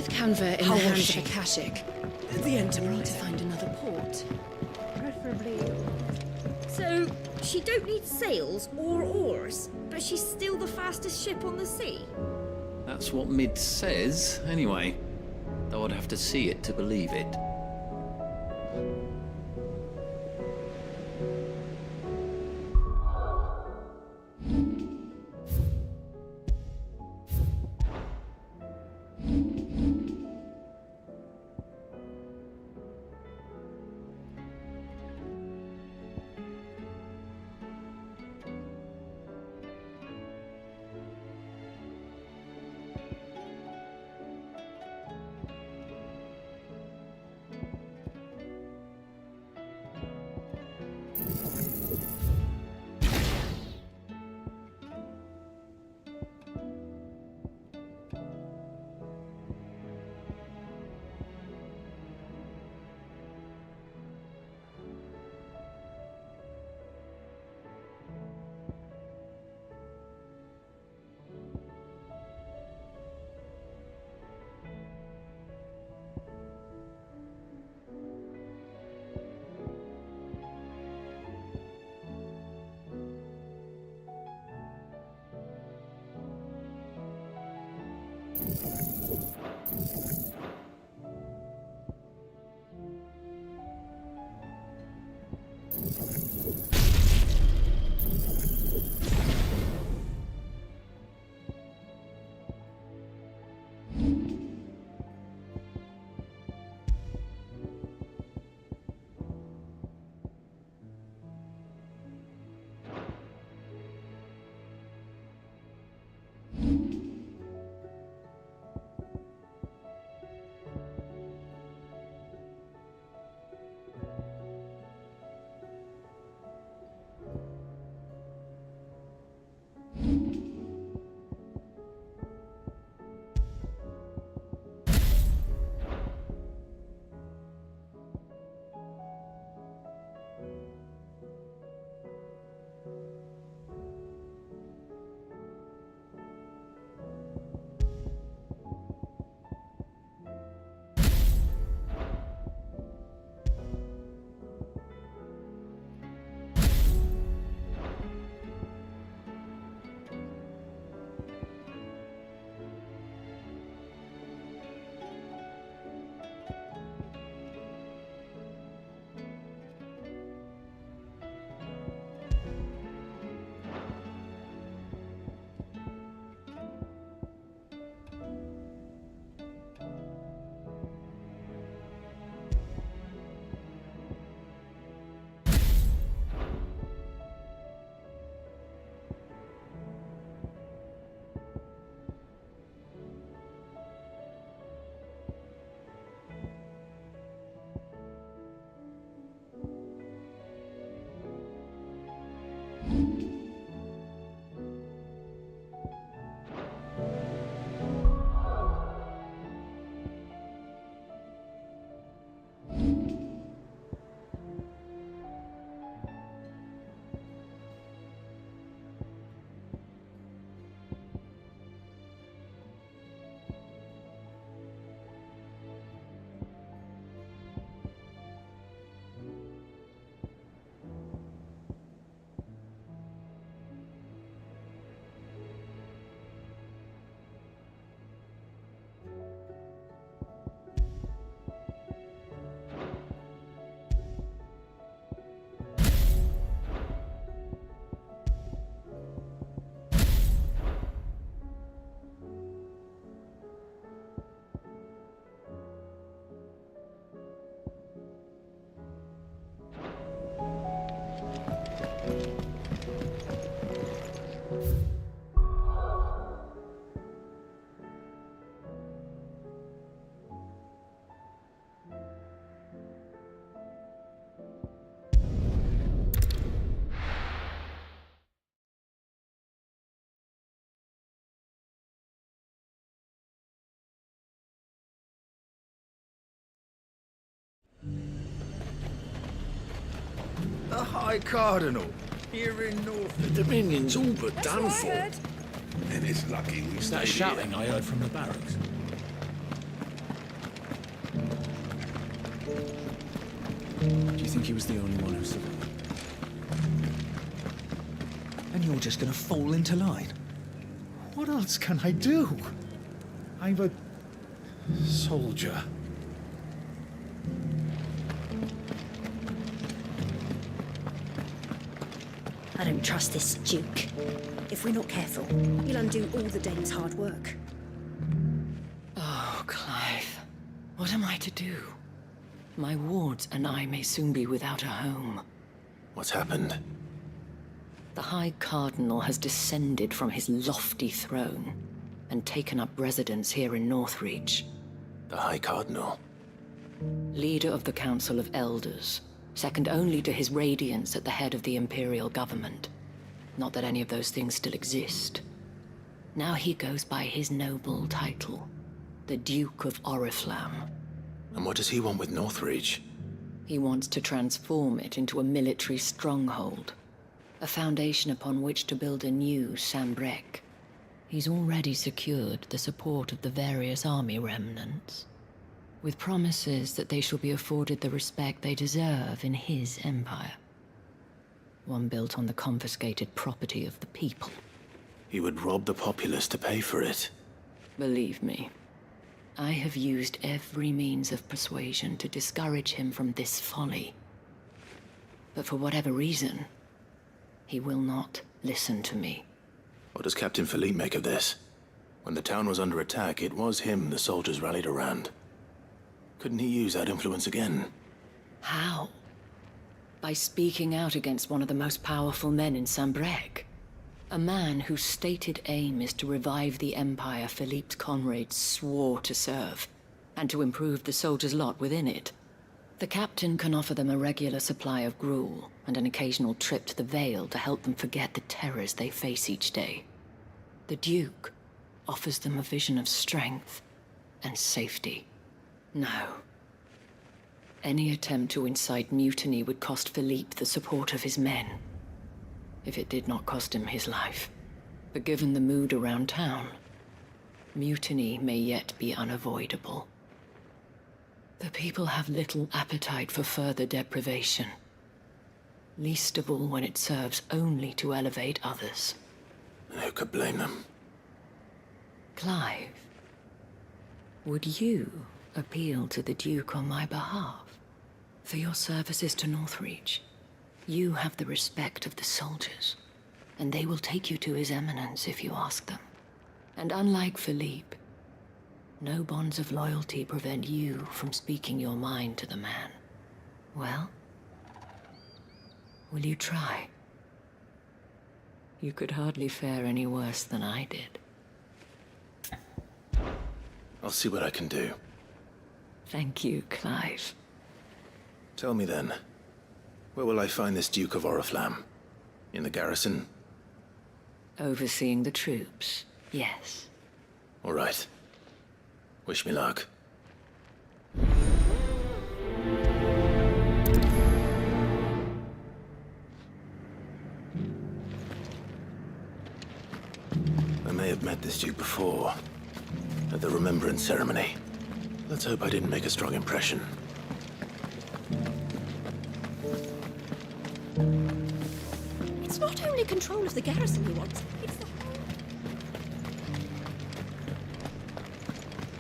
With Canva in How the was hands she? of Akashic, The we need Enterprise. to find another port. Preferably. So, she don't need sails or oars, but she's still the fastest ship on the sea? That's what Mid says, anyway. Though I'd have to see it to believe it. The High Cardinal, here in North. The Dominion's all but done for. And it's lucky we Is that stayed shouting I heard from the barracks? Do you think he was the only one who survived? And you're just gonna fall into line? What else can I do? I'm a soldier. I don't trust this Duke. If we're not careful, he'll undo all the Dane's hard work. Oh, Clive. What am I to do? My wards and I may soon be without a home. What's happened? The High Cardinal has descended from his lofty throne and taken up residence here in Northreach. The High Cardinal? Leader of the Council of Elders, second only to his Radiance at the head of the Imperial government. Not that any of those things still exist. Now he goes by his noble title, the Duke of Oriflamme. And what does he want with Northreach? He wants to transform it into a military stronghold, a foundation upon which to build a new Sambrec. He's already secured the support of the various army remnants, with promises that they shall be afforded the respect they deserve in his empire. One built on the confiscated property of the people. He would rob the populace to pay for it. Believe me, I have used every means of persuasion to discourage him from this folly. But for whatever reason, he will not listen to me. What does Captain Philippe make of this? When the town was under attack, it was him the soldiers rallied around. Couldn't he use that influence again? How? By speaking out against one of the most powerful men in Sambrec. A man whose stated aim is to revive the empire Philippe's comrades swore to serve, and to improve the soldiers' lot within it. The captain can offer them a regular supply of gruel, and an occasional trip to the Vale to help them forget the terrors they face each day. The Duke offers them a vision of strength and safety. No. Any attempt to incite mutiny would cost Philippe the support of his men, if it did not cost him his life. But given the mood around town, mutiny may yet be unavoidable. The people have little appetite for further deprivation, least of all when it serves only to elevate others. And who could blame them? Clive, would you appeal to the Duke on my behalf? For your services to Northreach, you have the respect of the soldiers, and they will take you to His Eminence if you ask them. And unlike Philippe, no bonds of loyalty prevent you from speaking your mind to the man. Well, will you try? You could hardly fare any worse than I did. I'll see what I can do. Thank you, Clive. Tell me then, where will I find this Duke of Oriflamme? In the garrison? Overseeing the troops, yes. All right. Wish me luck. I may have met this Duke before, at the Remembrance Ceremony. Let's hope I didn't make a strong impression. It's not only control of the garrison he wants, it's the whole...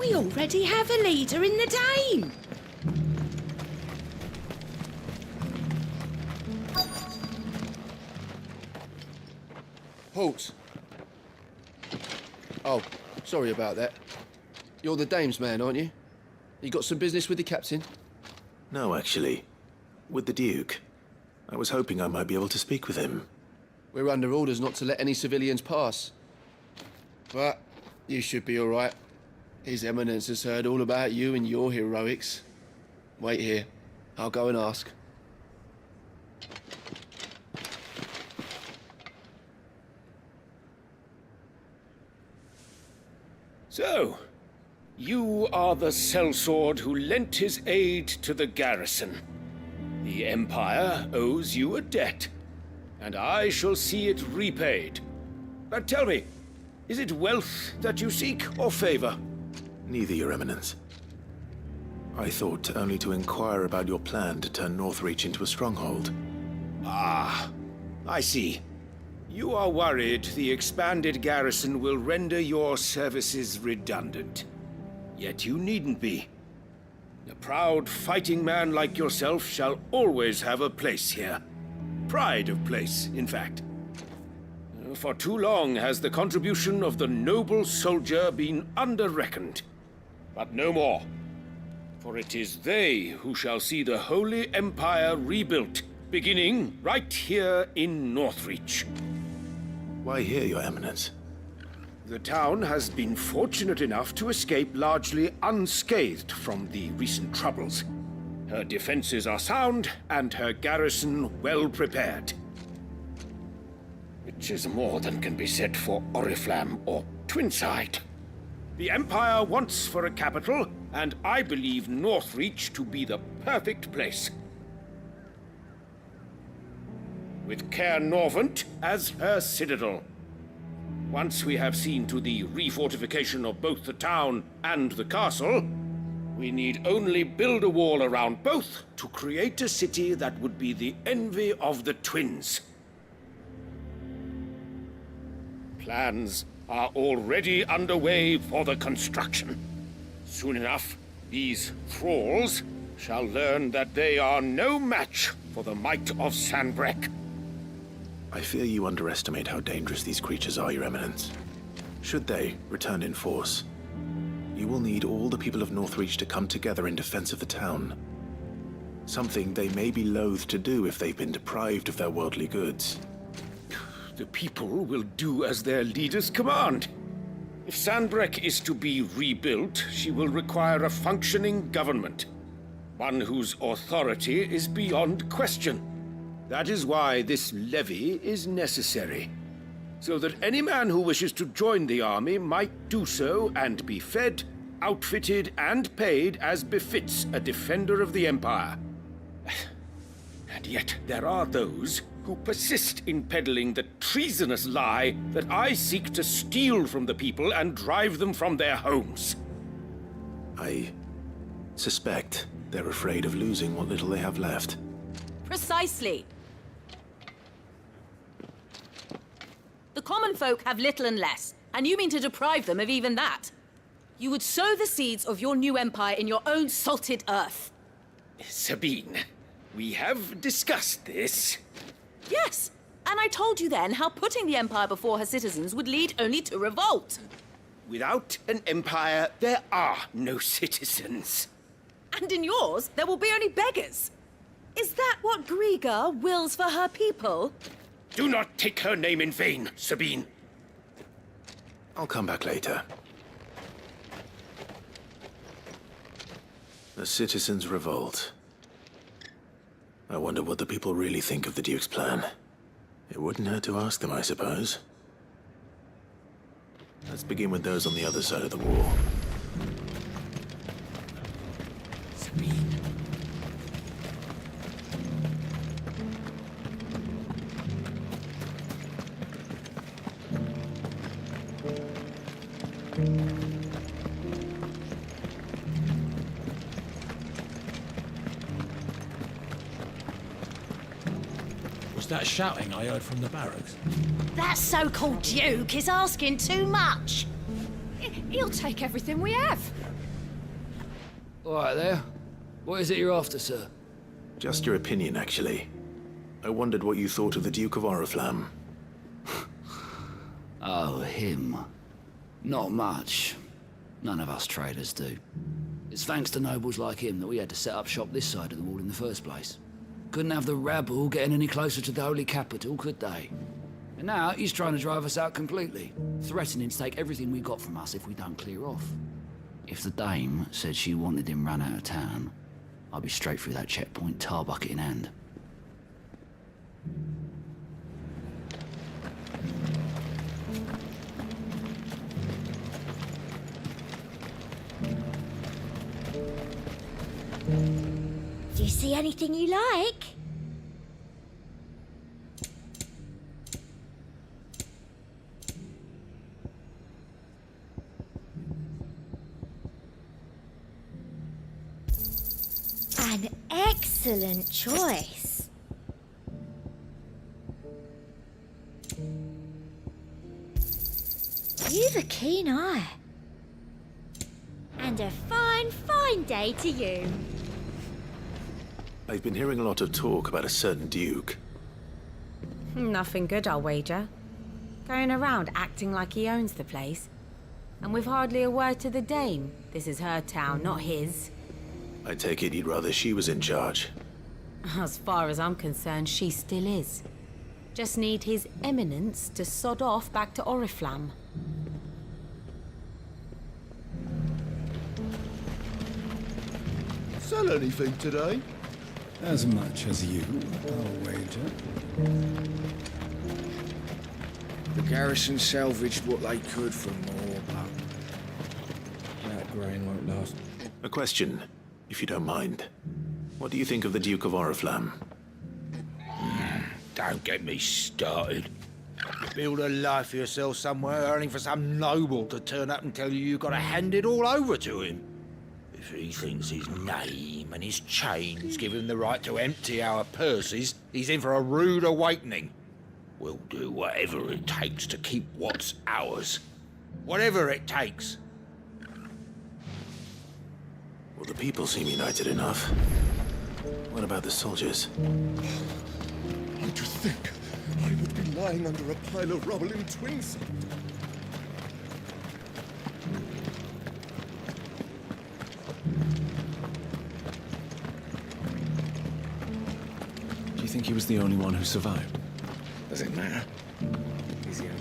We already have a leader in the Dane! Halt! Oh, sorry about that. You're the dame's man, aren't you? You got some business with the captain? No, actually. With the Duke. I was hoping I might be able to speak with him. We're under orders not to let any civilians pass. But you should be all right. His Eminence has heard all about you and your heroics. Wait here. I'll go and ask. So, you are the sellsword who lent his aid to the garrison. The Empire owes you a debt, and I shall see it repaid. But tell me, is it wealth that you seek, or favor? Neither, Your Eminence. I thought only to inquire about your plan to turn Northreach into a stronghold. Ah, I see. You are worried the expanded garrison will render your services redundant. Yet you needn't be. A proud fighting man like yourself shall always have a place here. Pride of place, in fact. For too long has the contribution of the noble soldier been under-reckoned. But no more. For it is they who shall see the Holy Empire rebuilt, beginning right here in Northreach. Why here, Your Eminence? The town has been fortunate enough to escape largely unscathed from the recent troubles. Her defenses are sound, and her garrison well prepared. Which is more than can be said for Oriflamme or Twinside. The Empire wants for a capital, and I believe Northreach to be the perfect place. With Caer Norvent as her citadel. Once we have seen to the refortification of both the town and the castle, we need only build a wall around both to create a city that would be the envy of the twins. Plans are already underway for the construction. Soon enough, these thralls shall learn that they are no match for the might of Sanbreque. I fear you underestimate how dangerous these creatures are, Your Eminence. Should they return in force, you will need all the people of Northreach to come together in defense of the town. Something they may be loath to do if they've been deprived of their worldly goods. The people will do as their leaders command. If Sanbreque is to be rebuilt, she will require a functioning government. One whose authority is beyond question. That is why this levy is necessary. So that any man who wishes to join the army might do so and be fed, outfitted, and paid as befits a defender of the Empire. And yet there are those who persist in peddling the treasonous lie that I seek to steal from the people and drive them from their homes. I suspect they're afraid of losing what little they have left. Precisely. The common folk have little and less, and you mean to deprive them of even that. You would sow the seeds of your new empire in your own salted earth. Sabine, we have discussed this. Yes, and I told you then how putting the empire before her citizens would lead only to revolt. Without an empire, there are no citizens. And in yours, there will be only beggars. Is that what Griga wills for her people? Do not take her name in vain, Sabine. I'll come back later. The citizens revolt. I wonder what the people really think of the Duke's plan. It wouldn't hurt to ask them, I suppose. Let's begin with those on the other side of the wall. Sabine. Was that shouting I heard from the barracks? That so-called Duke is asking too much. He'll take everything we have. All right there. What is it you're after, sir? Just your opinion, actually. I wondered what you thought of the Duke of Oriflamme. Oh, him. Not much. None of us traders do. It's thanks to nobles like him that we had to set up shop this side of the wall in the first place. Couldn't have the rabble getting any closer to the holy capital, could they? And now he's trying to drive us out completely, threatening to take everything we got from us if we don't clear off. If the dame said she wanted him run out of town, I'd be straight through that checkpoint, tar bucket in hand. Do you see anything you like? Excellent choice. You've a keen eye. And a fine, fine day to you. I've been hearing a lot of talk about a certain duke. Nothing good, I'll wager. Going around acting like he owns the place. And with hardly a word to the dame. This is her town, not his. I take it he'd rather she was in charge. As far as I'm concerned, she still is. Just need his eminence to sod off back to Oriflamme. Sell anything today? As much as you, I'll wager. The garrison salvaged what they could from more, but that grain won't last. A question, if you don't mind. What do you think of the Duke of Oriflamme? Don't get me started. You build a life for yourself somewhere, only for some noble to turn up and tell you you've got to hand it all over to him. If he thinks his name and his chains give him the right to empty our purses, he's in for a rude awakening. We'll do whatever it takes to keep what's ours. Whatever it takes. Well, the people seem united enough. What about the soldiers? To think I would be lying under a pile of rubble in Twins. Do you think he was the only one who survived? Does it matter? He's the only.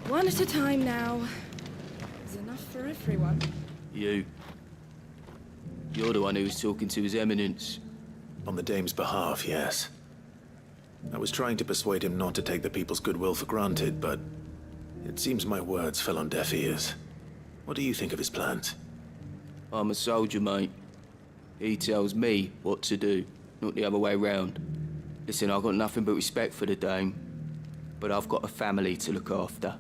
One at a time now. There's enough for everyone. You're the one who was talking to His Eminence. On the dame's behalf, yes. I was trying to persuade him not to take the people's goodwill for granted, but it seems my words fell on deaf ears. What do you think of his plans? I'm a soldier, mate. He tells me what to do, not the other way round. Listen, I've got nothing but respect for the dame, but I've got a family to look after.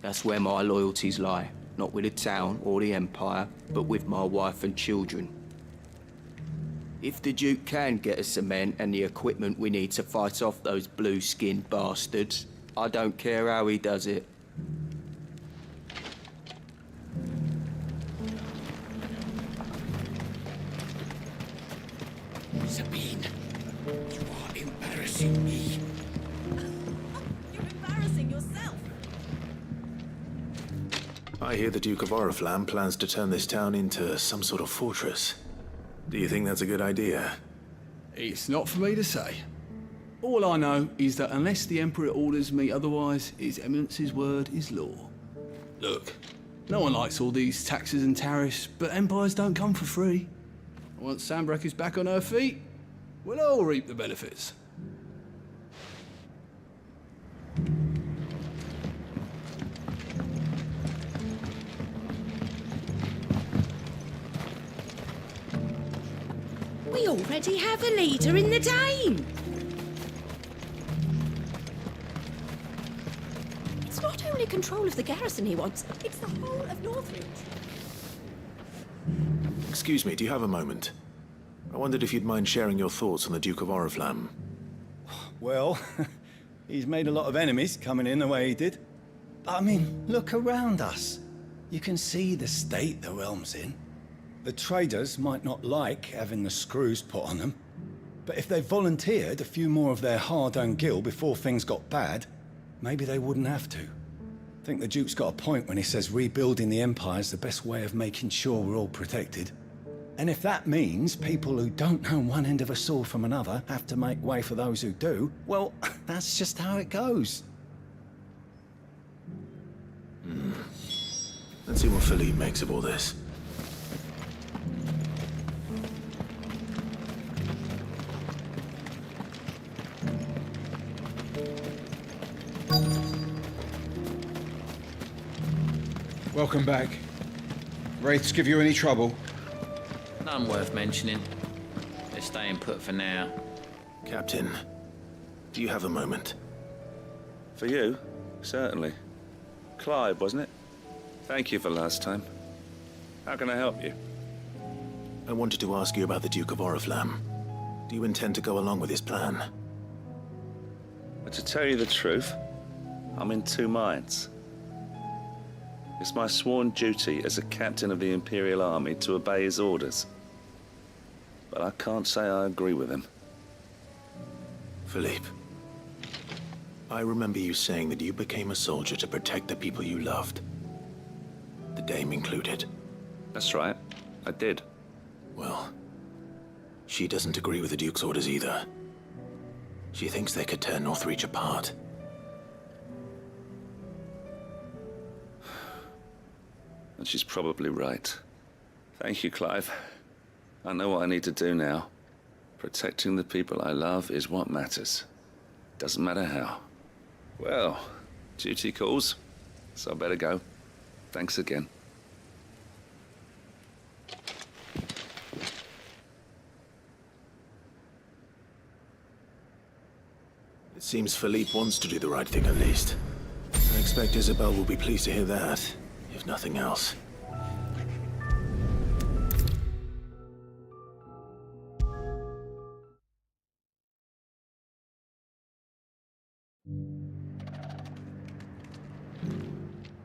That's where my loyalties lie. Not with the town or the Empire, but with my wife and children. If the Duke can get us cement and the equipment we need to fight off those blue-skinned bastards, I don't care how he does it. Sabine, you are embarrassing me. You're embarrassing yourself. I hear the Duke of Oriflamme plans to turn this town into some sort of fortress. Do you think that's a good idea? It's not for me to say. All I know is that unless the Emperor orders me otherwise, His Eminence's word is law. Look, no one likes all these taxes and tariffs, but empires don't come for free. Once Sanbreque is back on her feet, we'll all reap the benefits. We already have a leader in the Dame. It's not only control of the garrison he wants, it's the whole of Northridge. Excuse me, do you have a moment? I wondered if you'd mind sharing your thoughts on the Duke of Oriflamme. Well, he's made a lot of enemies coming in the way he did. But I mean, look around us. You can see the state the realm's in. The traders might not like having the screws put on them, but if they volunteered a few more of their hard-earned gil before things got bad, maybe they wouldn't have to. I think the Duke's got a point when he says rebuilding the Empire's the best way of making sure we're all protected. And if that means people who don't know one end of a sword from another have to make way for those who do, well, that's just how it goes. Let's see what Philippe makes of all this. Welcome back. Wraiths give you any trouble? None worth mentioning. They're staying put for now. Captain, do you have a moment? For you, Certainly. Clive, wasn't it? Thank you for last time. How can I help you? I wanted to ask you about the Duke of Oriflamme. Do you intend to go along with his plan? But to tell you the truth, I'm in two minds. It's my sworn duty as a captain of the Imperial Army to obey his orders. But I can't say I agree with him. Philippe, I remember you saying that you became a soldier to protect the people you loved. The Dame included. That's right, I did. Well, she doesn't agree with the Duke's orders either. She thinks they could tear Northreach apart. And she's probably right. Thank you, Clive. I know what I need to do now. Protecting the people I love is what matters. Doesn't matter how. Well, duty calls, so I better go. Thanks again. It seems Philippe wants to do the right thing at least. I expect Isabel will be pleased to hear that, if nothing else.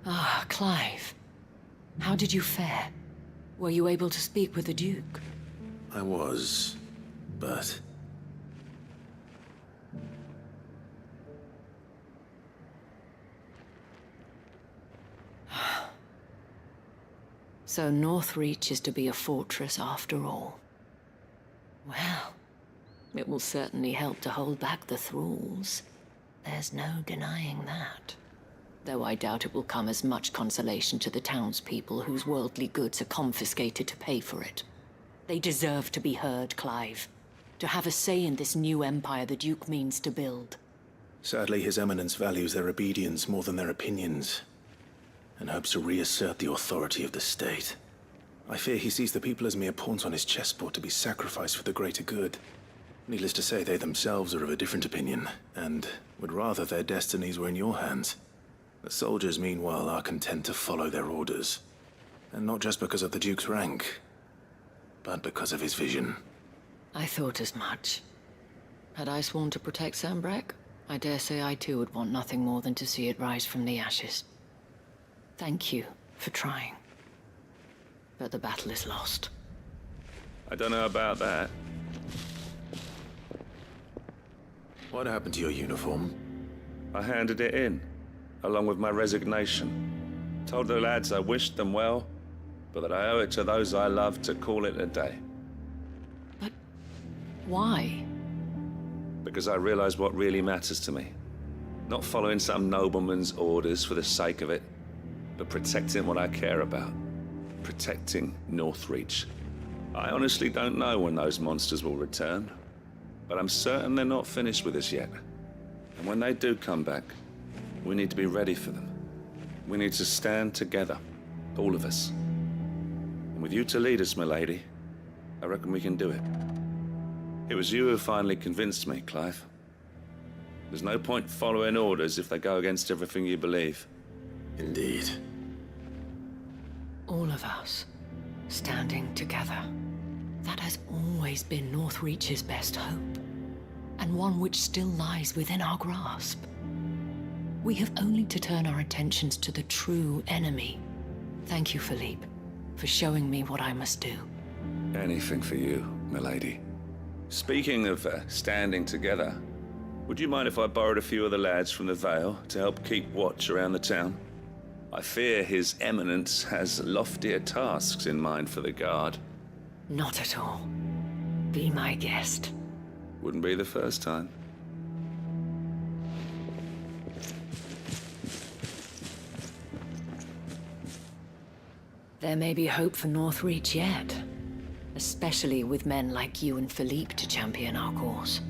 Ah, Clive. How did you fare? Were you able to speak with the Duke? I was, but... So Northreach is to be a fortress after all. Well, it will certainly help to hold back the thralls. There's no denying that. Though I doubt it will come as much consolation to the townspeople whose worldly goods are confiscated to pay for it. They deserve to be heard, Clive. To have a say in this new empire the Duke means to build. Sadly, His Eminence values their obedience more than their opinions, and hopes to reassert the authority of the state. I fear he sees the people as mere pawns on his chessboard to be sacrificed for the greater good. Needless to say, they themselves are of a different opinion, and would rather their destinies were in your hands. The soldiers, meanwhile, are content to follow their orders. And not just because of the Duke's rank, but because of his vision. I thought as much. Had I sworn to protect Sanbreque, I dare say I too would want nothing more than to see it rise from the ashes. Thank you for trying. But the battle is lost. I don't know about that. What happened to your uniform? I handed it in, along with my resignation. Told the lads I wished them well, but that I owe it to those I love to call it a day. But why? Because I realize what really matters to me. Not following some nobleman's orders for the sake of it, but protecting what I care about. Protecting Northreach. I honestly don't know when those monsters will return, but I'm certain they're not finished with us yet. And when they do come back, we need to be ready for them. We need to stand together, all of us. And with you to lead us, my lady, I reckon we can do it. It was you who finally convinced me, Clive. There's no point following orders if they go against everything you believe. Indeed. All of us, standing together. That has always been Northreach's best hope, and one which still lies within our grasp. We have only to turn our attentions to the true enemy. Thank you, Philippe, for showing me what I must do. Anything for you, milady. Speaking of standing together, would you mind if I borrowed a few of the lads from the Vale to help keep watch around the town? I fear His Eminence has loftier tasks in mind for the guard. Not at all. Be my guest. Wouldn't be the first time. There may be hope for Northreach yet, especially with men like you and Philippe to champion our cause.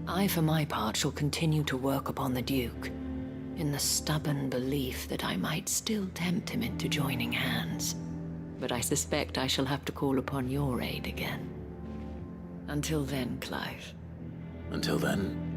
I, for my part, shall continue to work upon the Duke, in the stubborn belief that I might still tempt him into joining hands. But I suspect I shall have to call upon your aid again. Until then, Clive. Until then,